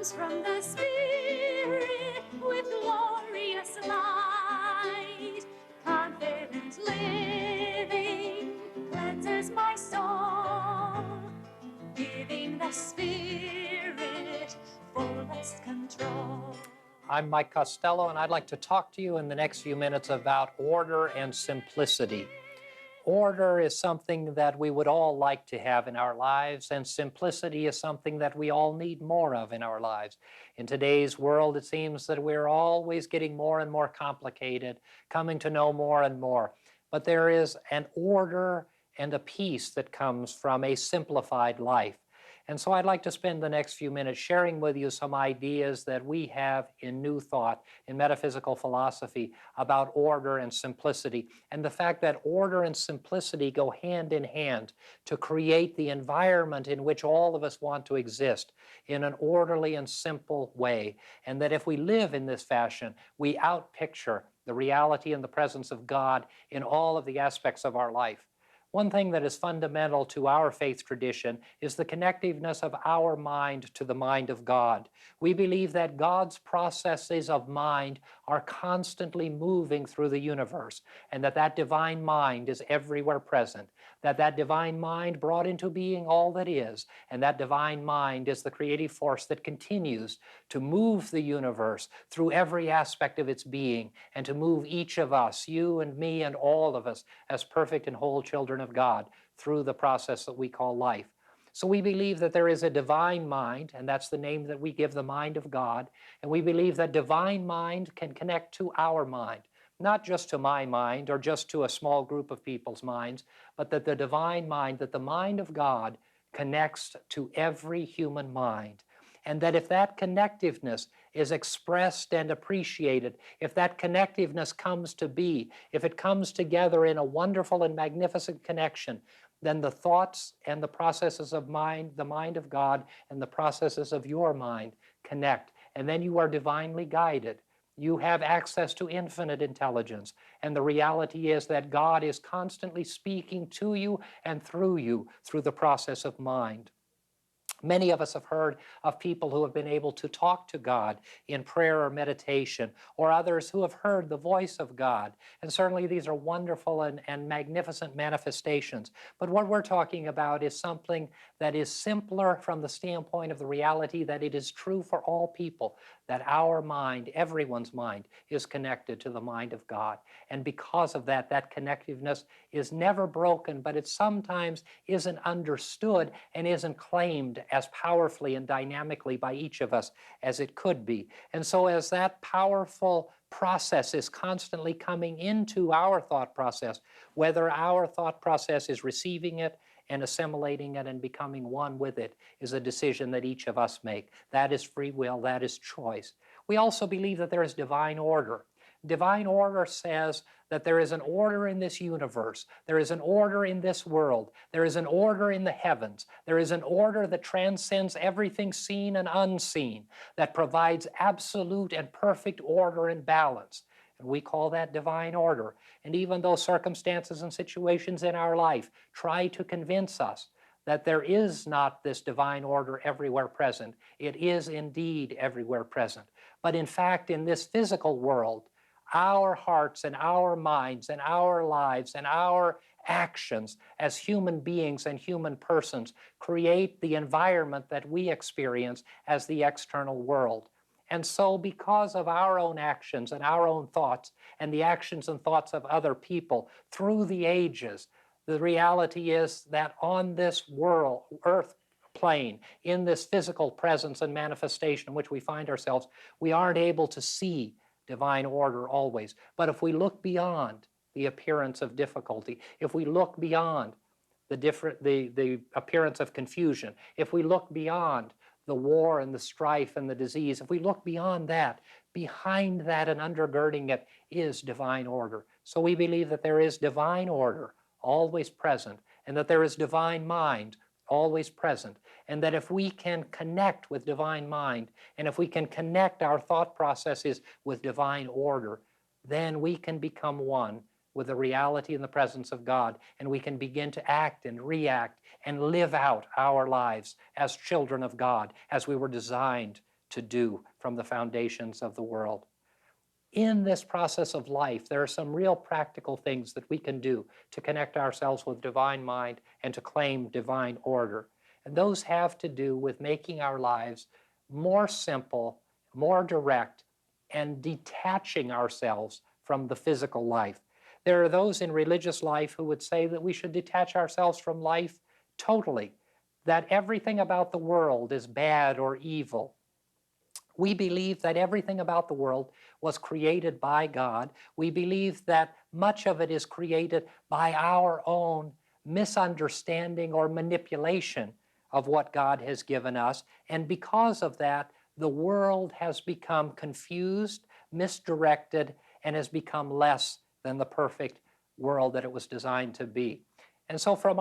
comes from the Spirit with glorious light. Confident living cleanses my soul, giving the Spirit fullest control. I'm Mike Costello, and I'd like to talk to you in the next few minutes about order and simplicity. Order is something that we would all like to have in our lives, and simplicity is something that we all need more of in our lives. In today's world, it seems that we're always getting more and more complicated, coming to know more and more. But there is an order and a peace that comes from a simplified life. And so I'd like to spend the next few minutes sharing with you some ideas that we have in New Thought, in metaphysical philosophy, about order and simplicity, and the fact that order and simplicity go hand in hand to create the environment in which all of us want to exist in an orderly and simple way. And that if we live in this fashion, we outpicture the reality and the presence of God in all of the aspects of our life. One thing that is fundamental to our faith tradition is the connectiveness of our mind to the mind of God. We believe that God's processes of mind are constantly moving through the universe, and that divine mind is everywhere present, that divine mind brought into being all that is, and that divine mind is the creative force that continues to move the universe through every aspect of its being, and to move each of us, you and me and all of us, as perfect and whole children of God through the process that we call life. So we believe that there is a divine mind, and that's the name that we give the mind of God, and we believe that divine mind can connect to our mind, not just to my mind or just to a small group of people's minds, but that the divine mind, that the mind of God connects to every human mind. And that if that connectiveness is expressed and appreciated, if that connectiveness comes to be, if it comes together in a wonderful and magnificent connection, then the thoughts and the processes of mind, the mind of God, and the processes of your mind connect. And then you are divinely guided. You have access to infinite intelligence. And the reality is that God is constantly speaking to you and through you through the process of mind. Many of us have heard of people who have been able to talk to God in prayer or meditation, or others who have heard the voice of God. And certainly these are wonderful and magnificent manifestations. But what we're talking about is something that is simpler from the standpoint of the reality that it is true for all people, that our mind, everyone's mind, is connected to the mind of God. And because of that, that connectiveness is never broken, but it sometimes isn't understood and isn't claimed as powerfully and dynamically by each of us as it could be. And so as that powerful process is constantly coming into our thought process, whether our thought process is receiving it and assimilating it and becoming one with it, is a decision that each of us make. That is free will, that is choice. We also believe that there is divine order. Divine order says that there is an order in this universe, there is an order in this world, there is an order in the heavens, there is an order that transcends everything seen and unseen, that provides absolute and perfect order and balance. And we call that divine order. And even though circumstances and situations in our life try to convince us that there is not this divine order everywhere present, it is indeed everywhere present. But in fact, in this physical world, our hearts and our minds and our lives and our actions as human beings and human persons create the environment that we experience as the external world. And so because of our own actions and our own thoughts and the actions and thoughts of other people through the ages, the reality is that on this world, earth plane, in this physical presence and manifestation in which we find ourselves, we aren't able to see divine order always. But if we look beyond the appearance of difficulty, if we look beyond the appearance of confusion, if we look beyond the war and the strife and the disease, if we look beyond that, behind that and undergirding it is divine order. So we believe that there is divine order always present, and that there is divine mind always present, and that if we can connect with divine mind, and if we can connect our thought processes with divine order, then we can become one with the reality and the presence of God, and we can begin to act and react and live out our lives as children of God, as we were designed to do from the foundations of the world. In this process of life, there are some real practical things that we can do to connect ourselves with divine mind and to claim divine order. And those have to do with making our lives more simple, more direct, and detaching ourselves from the physical life. There are those in religious life who would say that we should detach ourselves from life totally, that everything about the world is bad or evil. We believe that everything about the world was created by God. We believe that much of it is created by our own misunderstanding or manipulation of what God has given us. And because of that, the world has become confused, misdirected, and has become less than the perfect world that it was designed to be. And so from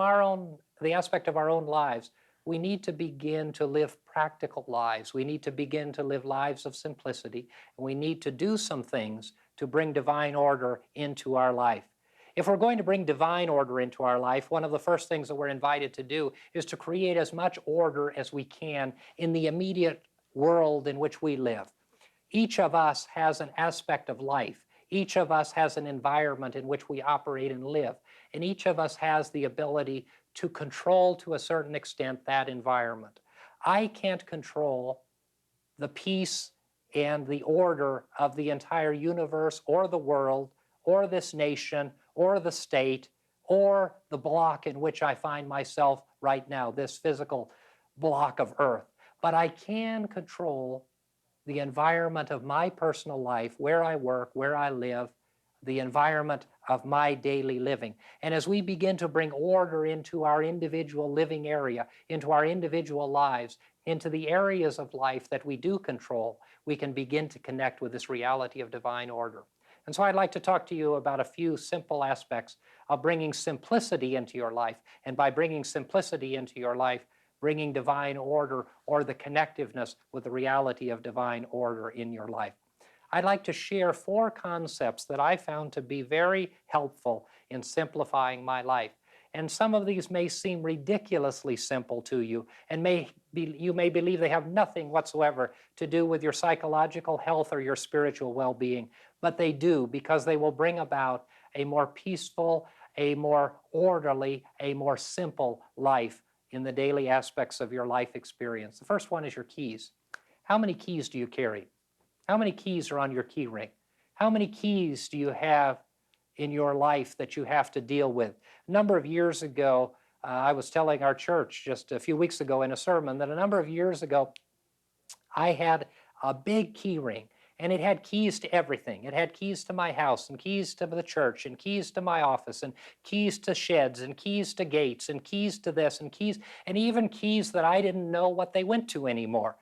the aspect of our own lives, we need to begin to live practical lives. We need to begin to live lives of simplicity, and we need to do some things to bring divine order into our life. If we're going to bring divine order into our life, one of the first things that we're invited to do is to create as much order as we can in the immediate world in which we live. Each of us has an aspect of life. Each of us has an environment in which we operate and live. And each of us has the ability to control, to a certain extent, that environment. I can't control the peace and the order of the entire universe or the world or this nation or the state or the block in which I find myself right now, this physical block of earth. But I can control the environment of my personal life, where I work, where I live, the environment of my daily living. And as we begin to bring order into our individual living area, into our individual lives, into the areas of life that we do control, we can begin to connect with this reality of divine order. And so I'd like to talk to you about a few simple aspects of bringing simplicity into your life. And by bringing simplicity into your life, bringing divine order or the connectiveness with the reality of divine order in your life. I'd like to share 4 concepts that I found to be very helpful in simplifying my life. And some of these may seem ridiculously simple to you, and you may believe they have nothing whatsoever to do with your psychological health or your spiritual well-being, but they do, because they will bring about a more peaceful, a more orderly, a more simple life in the daily aspects of your life experience. The first one is your keys. How many keys do you carry? How many keys are on your key ring? How many keys do you have in your life that you have to deal with? A number of years ago, I was telling our church just a few weeks ago in a sermon that a number of years ago, I had a big key ring, and it had keys to everything. It had keys to my house, and keys to the church, and keys to my office, and keys to sheds, and keys to gates, and keys to this, and keys, and even keys that I didn't know what they went to anymore.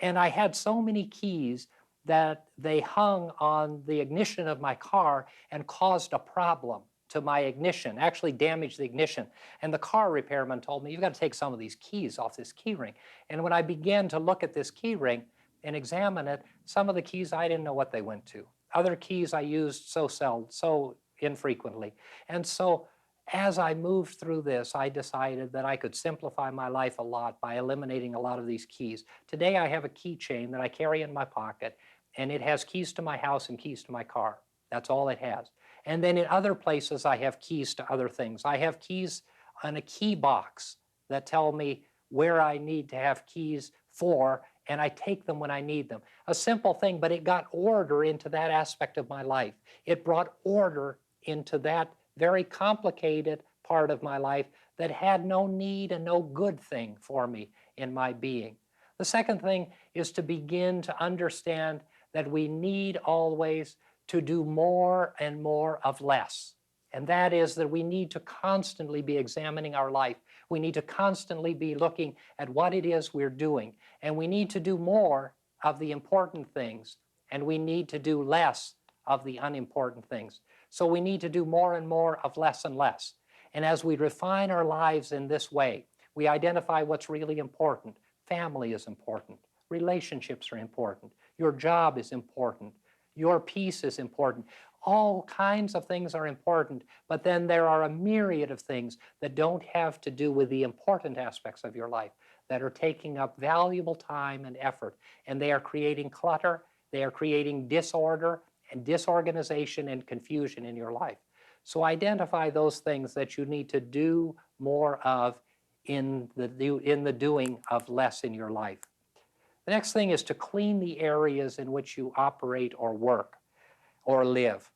And I had so many keys that they hung on the ignition of my car and caused a problem to my ignition, actually damaged the ignition. And the car repairman told me, you've got to take some of these keys off this key ring. And when I began to look at this key ring and examine it, some of the keys I didn't know what they went to. Other keys I used so infrequently. And so as I moved through this, I decided that I could simplify my life a lot by eliminating a lot of these keys. Today I have a keychain that I carry in my pocket, and it has keys to my house and keys to my car. That's all it has. And then in other places I have keys to other things. I have keys on a key box that tell me where I need to have keys for, and I take them when I need them. A simple thing, but it got order into that aspect of my life. It brought order into that very complicated part of my life that had no need and no good thing for me in my being. The second thing is to begin to understand that we need always to do more and more of less. And that is that we need to constantly be examining our life. We need to constantly be looking at what it is we're doing. And we need to do more of the important things, and we need to do less of the unimportant things. So we need to do more and more of less and less. And as we refine our lives in this way, we identify what's really important. Family is important. Relationships are important. Your job is important. Your peace is important. All kinds of things are important, but then there are a myriad of things that don't have to do with the important aspects of your life, that are taking up valuable time and effort, and they are creating clutter, they are creating disorder and disorganization and confusion in your life. So identify those things that you need to do more of in the doing of less in your life. The next thing is to clean the areas in which you operate or work or live.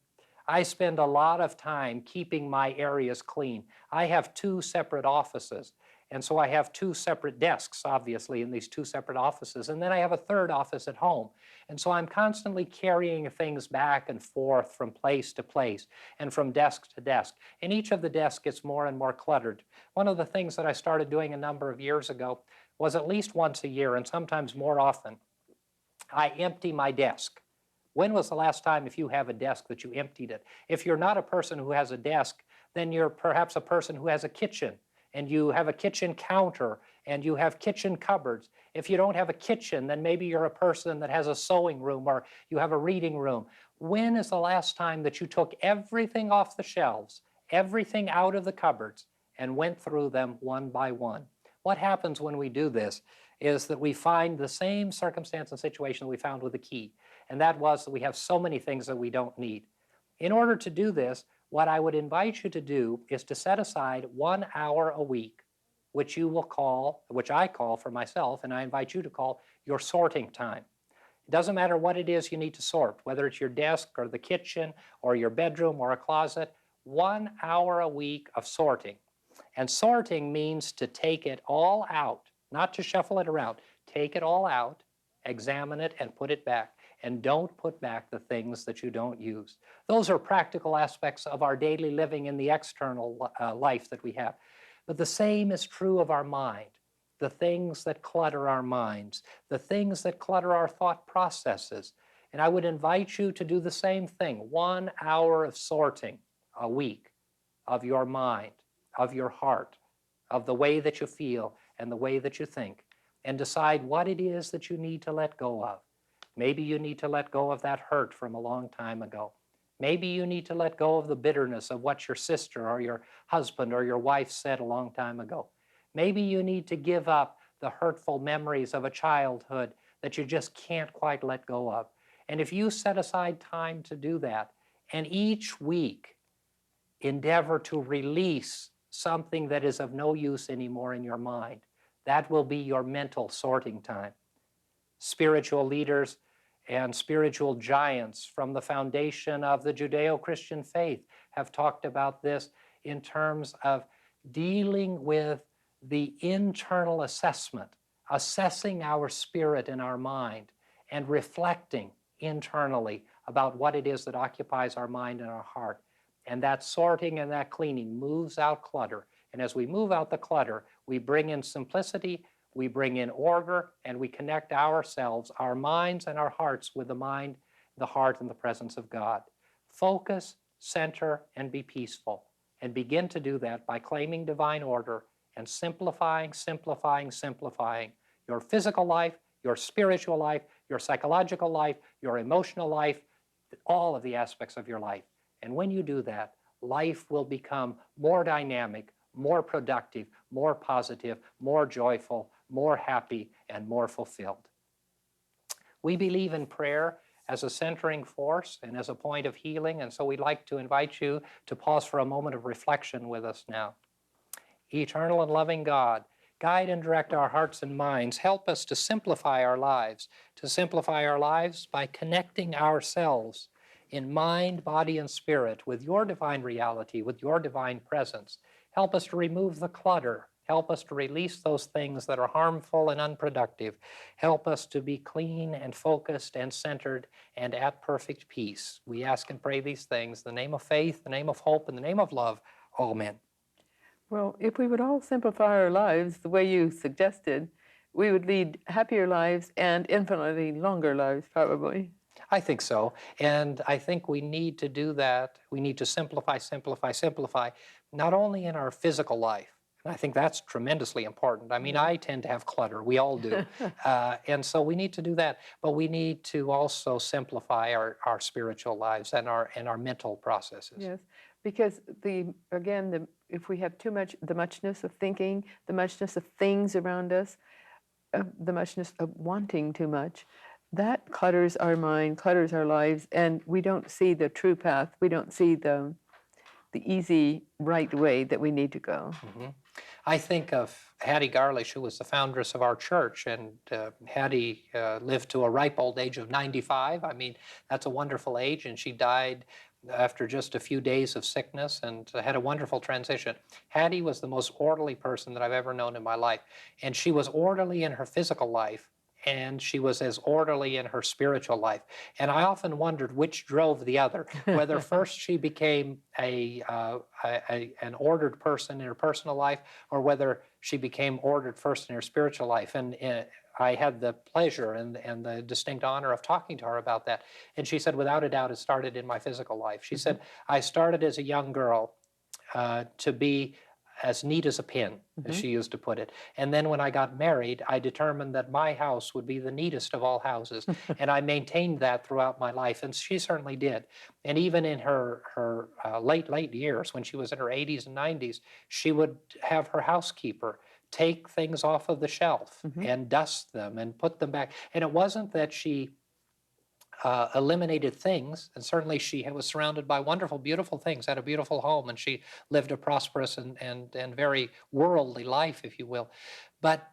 I spend a lot of time keeping my areas clean. I have 2 separate offices, and so I have 2 separate desks, obviously, in these 2 separate offices, and then I have a third office at home. And so I'm constantly carrying things back and forth from place to place and from desk to desk, and each of the desks gets more and more cluttered. One of the things that I started doing a number of years ago was at least once a year, and sometimes more often, I empty my desk. When was the last time, if you have a desk, that you emptied it? If you're not a person who has a desk, then you're perhaps a person who has a kitchen, and you have a kitchen counter, and you have kitchen cupboards. If you don't have a kitchen, then maybe you're a person that has a sewing room, or you have a reading room. When is the last time that you took everything off the shelves, everything out of the cupboards, and went through them one by one? What happens when we do this is that we find the same circumstance and situation that we found with the key, and that was that we have so many things that we don't need. In order to do this, what I would invite you to do is to set aside 1 hour a week, which I call for myself, and I invite you to call your sorting time. It doesn't matter what it is you need to sort, whether it's your desk or the kitchen or your bedroom or a closet. 1 hour a week of sorting. And sorting means to take it all out, not to shuffle it around. Take it all out, examine it, and put it back. And don't put back the things that you don't use. Those are practical aspects of our daily living in the external life that we have. But the same is true of our mind. The things that clutter our minds, the things that clutter our thought processes. And I would invite you to do the same thing. 1 hour of sorting a week of your mind, of your heart, of the way that you feel and the way that you think, and decide what it is that you need to let go of. Maybe you need to let go of that hurt from a long time ago. Maybe you need to let go of the bitterness of what your sister or your husband or your wife said a long time ago. Maybe you need to give up the hurtful memories of a childhood that you just can't quite let go of. And if you set aside time to do that, and each week endeavor to release something that is of no use anymore in your mind, that will be your mental sorting time. Spiritual leaders and spiritual giants from the foundation of the Judeo-Christian faith have talked about this in terms of dealing with the internal assessment, assessing our spirit and our mind, and reflecting internally about what it is that occupies our mind and our heart. And that sorting and that cleaning moves out clutter. And as we move out the clutter, we bring in simplicity, we bring in order, and we connect ourselves, our minds and our hearts with the mind, the heart, and the presence of God. Focus, center, and be peaceful. And begin to do that by claiming divine order and simplifying, simplifying, simplifying your physical life, your spiritual life, your psychological life, your emotional life, all of the aspects of your life. And when you do that, life will become more dynamic, more productive, more positive, more joyful, more happy, and more fulfilled. We believe in prayer as a centering force and as a point of healing, and so we'd like to invite you to pause for a moment of reflection with us now. Eternal and loving God, guide and direct our hearts and minds. Help us to simplify our lives by connecting ourselves in mind, body, and spirit with your divine reality, with your divine presence. Help us to remove the clutter. Help us to release those things that are harmful and unproductive. Help us to be clean and focused and centered and at perfect peace. We ask and pray these things in the name of faith, the name of hope, and the name of love. Amen. Well, if we would all simplify our lives the way you suggested, we would lead happier lives and infinitely longer lives, probably. I think so. And I think we need to do that. We need to simplify, simplify, simplify, not only in our physical life, And I think that's tremendously important. I mean, I tend to have clutter. We all do. And so we need to do that. But we need to also simplify our spiritual lives and our mental processes. Yes, because if we have too much, the muchness of thinking, the muchness of things around us, the muchness of wanting too much, that clutters our mind, clutters our lives, and we don't see the true path. We don't see the easy, right way that we need to go. Mm-hmm. I think of Hattie Garlish, who was the foundress of our church, and Hattie lived to a ripe old age of 95. I mean, that's a wonderful age, and she died after just a few days of sickness and had a wonderful transition. Hattie was the most orderly person that I've ever known in my life, and she was orderly in her physical life, and she was as orderly in her spiritual life. And I often wondered which drove the other, whether first she became an ordered person in her personal life, or whether she became ordered first in her spiritual life. And I had the pleasure and the distinct honor of talking to her about that. And she said, without a doubt, it started in my physical life. She said, I started as a young girl to be as neat as a pin, as she used to put it. And then when I got married, I determined that my house would be the neatest of all houses. And I maintained that throughout my life, and she certainly did. And even in her late years, when she was in her 80s and 90s, she would have her housekeeper take things off of the shelf and dust them and put them back. And it wasn't that she eliminated things, and certainly she was surrounded by wonderful, beautiful things, had a beautiful home, and she lived a prosperous and very worldly life, if you will. But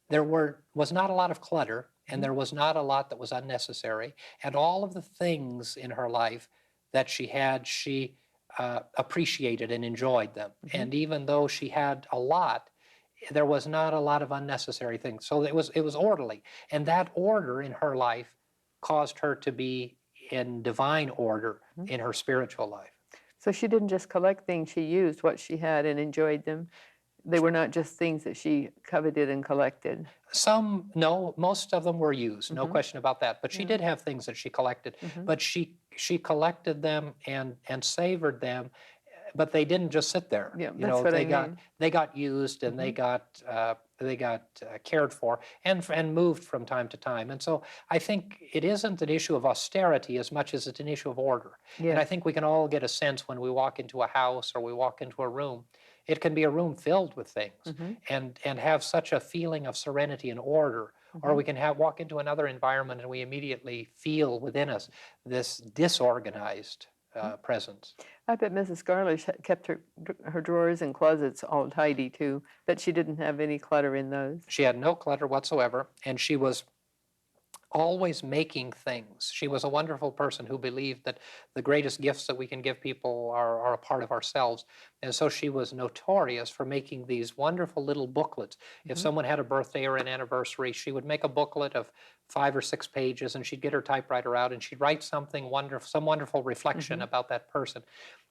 there was not a lot of clutter, and there was not a lot that was unnecessary, and all of the things in her life that she had, she appreciated and enjoyed them. And even though she had a lot, there was not a lot of unnecessary things. So it was orderly, and that order in her life caused her to be in divine order in her spiritual life. So she didn't just collect things, she used what she had and enjoyed them. They were not just things that she coveted and collected. No, most of them were used, no question about that. But she did have things that she collected, but she collected them and savored them, but they didn't just sit there. Yeah, that's what I mean. They got used, and they got cared for and moved from time to time. And so I think it isn't an issue of austerity as much as it's an issue of order. Yes. And I think we can all get a sense when we walk into a house or we walk into a room. It can be a room filled with things and have such a feeling of serenity and order. Or we can walk into another environment and we immediately feel within us this disorganized presence. I bet Mrs. Garlish kept her drawers and closets all tidy too, but she didn't have any clutter in those. She had no clutter whatsoever, and she was always making things. She was a wonderful person who believed that the greatest gifts that we can give people are a part of ourselves. And so she was notorious for making these wonderful little booklets. If someone had a birthday or an anniversary, she would make a booklet of 5 or 6 pages, and she'd get her typewriter out and she'd write something wonderful, some wonderful reflection about that person.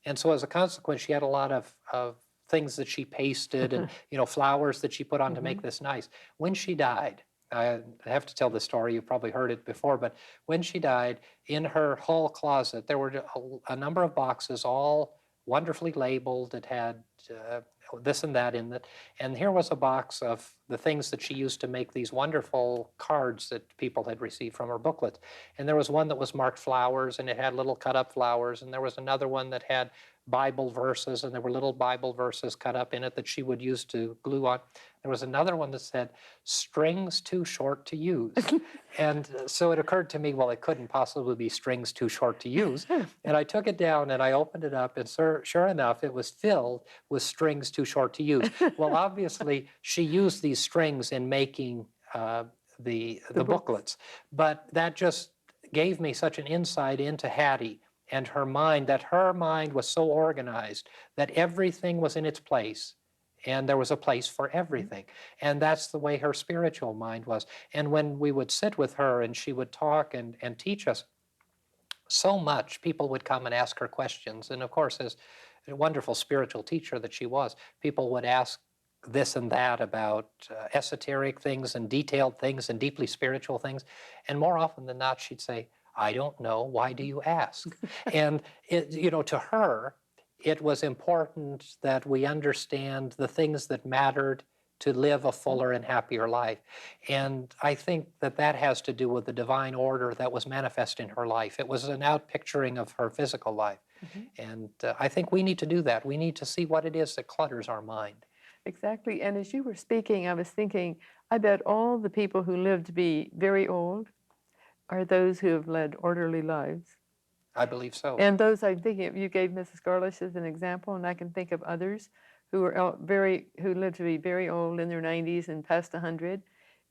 And so as a consequence, she had a lot of things that she pasted and flowers that she put on to make this nice. When she died, I have to tell the story, you've probably heard it before, but when she died, in her hall closet, there were a number of boxes, all wonderfully labeled, that had this and that in it. And here was a box of the things that she used to make these wonderful cards that people had received from her booklets. And there was one that was marked flowers, and it had little cut-up flowers. And there was another one that had Bible verses, and there were little Bible verses cut up in it that she would use to glue on. There was another one that said, strings too short to use. And so it occurred to me, well, it couldn't possibly be strings too short to use. And I took it down and I opened it up, and sure enough, it was filled with strings too short to use. Well, obviously, she used these strings in making the booklets. But that just gave me such an insight into Hattie and her mind, that her mind was so organized that everything was in its place, and there was a place for everything. And that's the way her spiritual mind was. And when we would sit with her and she would talk and teach us so much, people would come and ask her questions. And of course, as a wonderful spiritual teacher that she was, people would ask this and that about esoteric things and detailed things and deeply spiritual things. And more often than not, she'd say, I don't know, why do you ask? And to her, it was important that we understand the things that mattered to live a fuller and happier life. And I think that that has to do with the divine order that was manifest in her life. It was an outpicturing of her physical life. And I think we need to do that. We need to see what it is that clutters our mind. Exactly. And as you were speaking, I was thinking, I bet all the people who live to be very old are those who have led orderly lives. I believe so. And those I'm thinking of, you gave Mrs. Garlish as an example, and I can think of others who are who live to be very old in their 90s and past 100,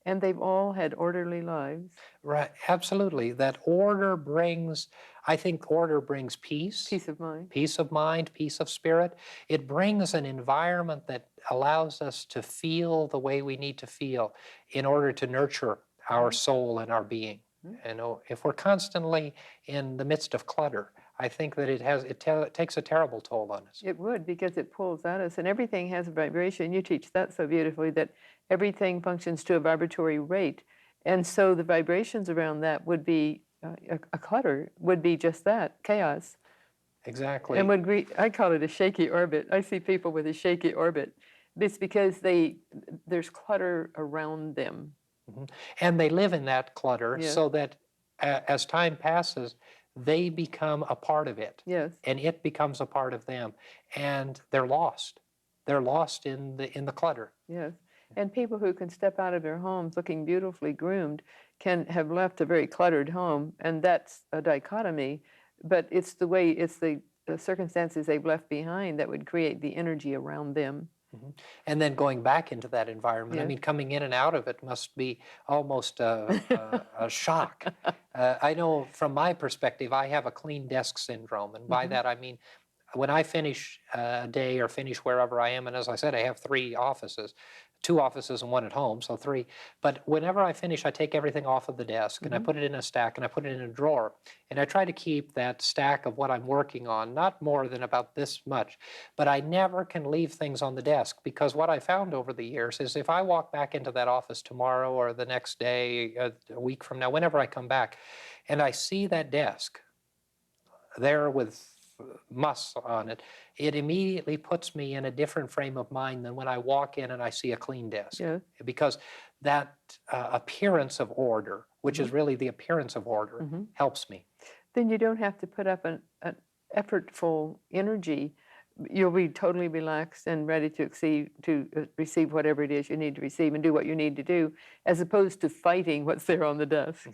and they've all had orderly lives. Right, absolutely. That order brings, I think order brings peace. Peace of mind. Peace of mind, peace of spirit. It brings an environment that allows us to feel the way we need to feel in order to nurture our soul and our being. You know, if we're constantly in the midst of clutter, I think that it takes a terrible toll on us. It would, because it pulls at us, and everything has a vibration. You teach that so beautifully, that everything functions to a vibratory rate, and so the vibrations around that would be a clutter, would be just that, chaos. Exactly. And I call it a shaky orbit. I see people with a shaky orbit. It's because there's clutter around them. And they live in that clutter Yes. so that as time passes, they become a part of it. Yes. And it becomes a part of them. And they're lost. They're lost in the clutter. Yes. And people who can step out of their homes looking beautifully groomed can have left a very cluttered home, and that's a dichotomy. But it's the circumstances they've left behind that would create the energy around them. And then going back into that environment, I Yes. mean, coming in and out of it must be almost a shock. I know from my perspective, I have a clean desk syndrome. And by that, I mean, when I finish a day or finish wherever I am, and as I said, I have 3 offices, 2 offices and 1 at home, so 3. But whenever I finish, I take everything off of the desk and I put it in a stack and I put it in a drawer. And I try to keep that stack of what I'm working on, not more than about this much. But I never can leave things on the desk, because what I found over the years is if I walk back into that office tomorrow or the next day, a week from now, whenever I come back, and I see that desk there with muss on it, it immediately puts me in a different frame of mind than when I walk in and I see a clean desk. Yes. Because that appearance of order, which is really the appearance of order, helps me. Then you don't have to put up an effortful energy. You'll be totally relaxed and ready to receive whatever it is you need to receive and do what you need to do, as opposed to fighting what's there on the desk.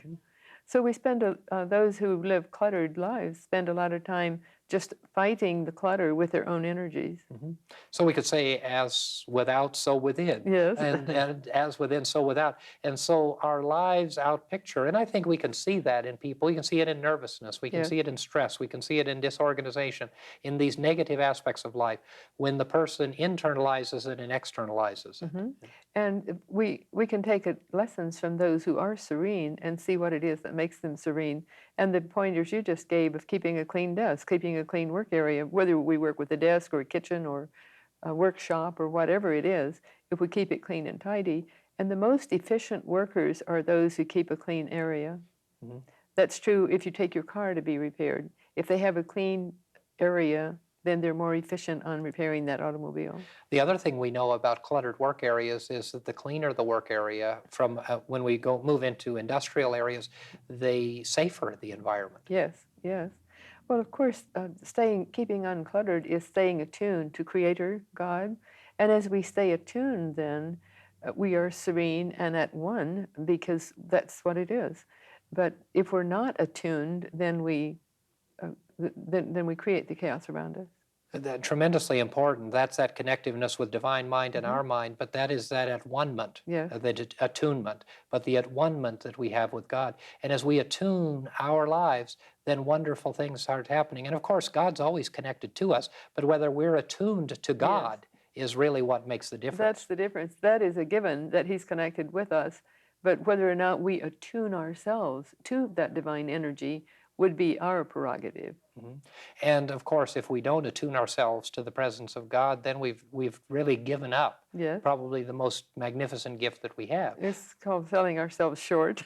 So we spend, those who live cluttered lives spend a lot of time just fighting the clutter with their own energies. So we could say, as without, so within. Yes. And as within, so without. And so our lives outpicture, and I think we can see that in people. We can see it in nervousness. We can Yes. see it in stress. We can see it in disorganization, in these negative aspects of life, when the person internalizes it and externalizes it. And we can take lessons from those who are serene and see what it is that makes them serene. And the pointers you just gave of keeping a clean desk, keeping a clean work area, whether we work with a desk or a kitchen or a workshop or whatever it is, if we keep it clean and tidy. And the most efficient workers are those who keep a clean area. That's true if you take your car to be repaired. If they have a clean area, then they're more efficient on repairing that automobile. The other thing we know about cluttered work areas is that the cleaner the work area, from when we move into industrial areas, the safer the environment. Yes, yes. Well, of course, keeping uncluttered is staying attuned to Creator, God. And as we stay attuned, then we are serene and at one, because that's what it is. But if we're not attuned, then we create the chaos around us. That tremendously important. That's that connectiveness with divine mind and our mind, but that is that at-one-ment, Yes. the attunement, but the at-one-ment that we have with God. And as we attune our lives, then wonderful things start happening. And of course, God's always connected to us, but whether we're attuned to God is really what makes the difference. That's the difference. That is a given, that He's connected with us. But whether or not we attune ourselves to that divine energy would be our prerogative. And of course, if we don't attune ourselves to the presence of God, then we've really given up Yes. probably the most magnificent gift that we have. It's called selling ourselves short.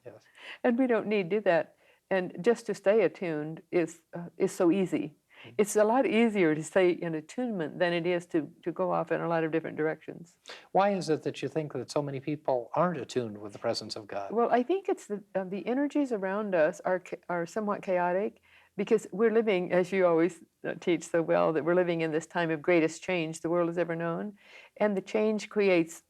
Yes. And we don't need to do that. And just to stay attuned is so easy. It's a lot easier to stay in attunement than it is to go off in a lot of different directions. Why is it that you think that so many people aren't attuned with the presence of God? Well, I think it's the energies around us are somewhat chaotic because we're living, as you always teach so well, that we're living in this time of greatest change the world has ever known, and the change creates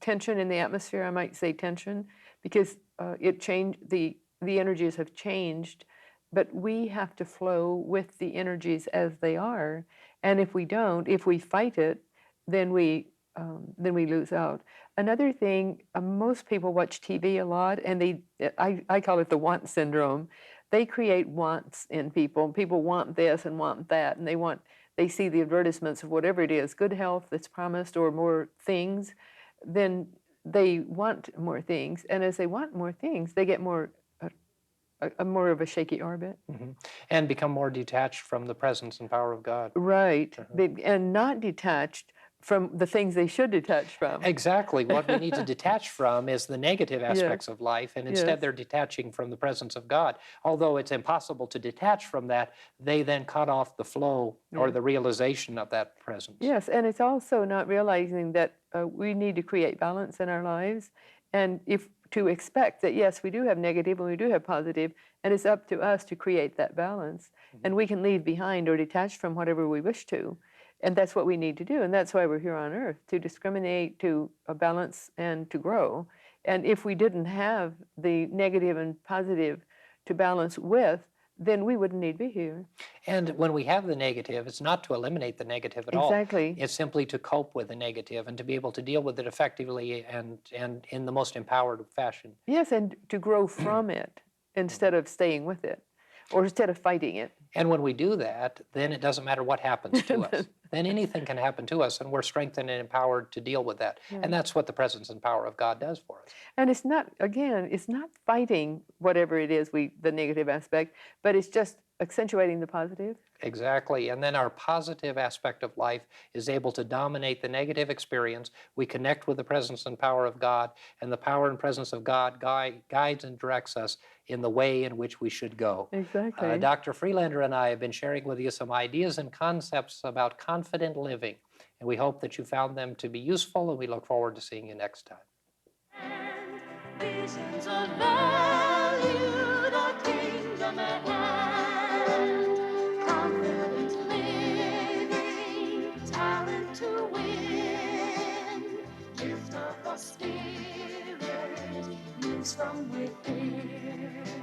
tension in the atmosphere. I might say tension because the energies have changed, but we have to flow with the energies as they are, and if we don't, if we fight it, then we lose out. Another thing, most people watch TV a lot, and I call it the want syndrome. They create wants in people. People want this and want that, and they see the advertisements of whatever it is, good health that's promised or more things, then they want more things, and as they want more things, they get more more of a shaky orbit. And become more detached from the presence and power of God. Right, and not detached from the things they should detach from. Exactly. What we need to detach from is the negative aspects Yes. of life, and instead Yes. they're detaching from the presence of God. Although it's impossible to detach from that, they then cut off the flow or the realization of that presence. Yes, and it's also not realizing that we need to create balance in our lives, and if to expect that yes, we do have negative and we do have positive, and it's up to us to create that balance, and we can leave behind or detach from whatever we wish to, and that's what we need to do, and that's why we're here on Earth to discriminate, to balance, and to grow. And if we didn't have the negative and positive to balance with, then we wouldn't need to be here. And when we have the negative, it's not to eliminate the negative at all. Exactly. It's simply to cope with the negative and to be able to deal with it effectively and in the most empowered fashion. Yes, and to grow from it instead of staying with it or instead of fighting it. And when we do that, then it doesn't matter what happens to us. Then anything can happen to us, and we're strengthened and empowered to deal with that. Yeah. And that's what the presence and power of God does for us. And it's not, again, it's not fighting whatever it is, the negative aspect, but it's just accentuating the positive. Exactly. And then our positive aspect of life is able to dominate the negative experience. We connect with the presence and power of God, and the power and presence of God guides and directs us in the way in which we should go. Exactly. Dr. Freelander and I have been sharing with you some ideas and concepts about confident living, and we hope that you found them to be useful, and we look forward to seeing you next time. And visions of value, the kingdom at hand. Confident living, talent to win. Gift of the Spirit moves from within.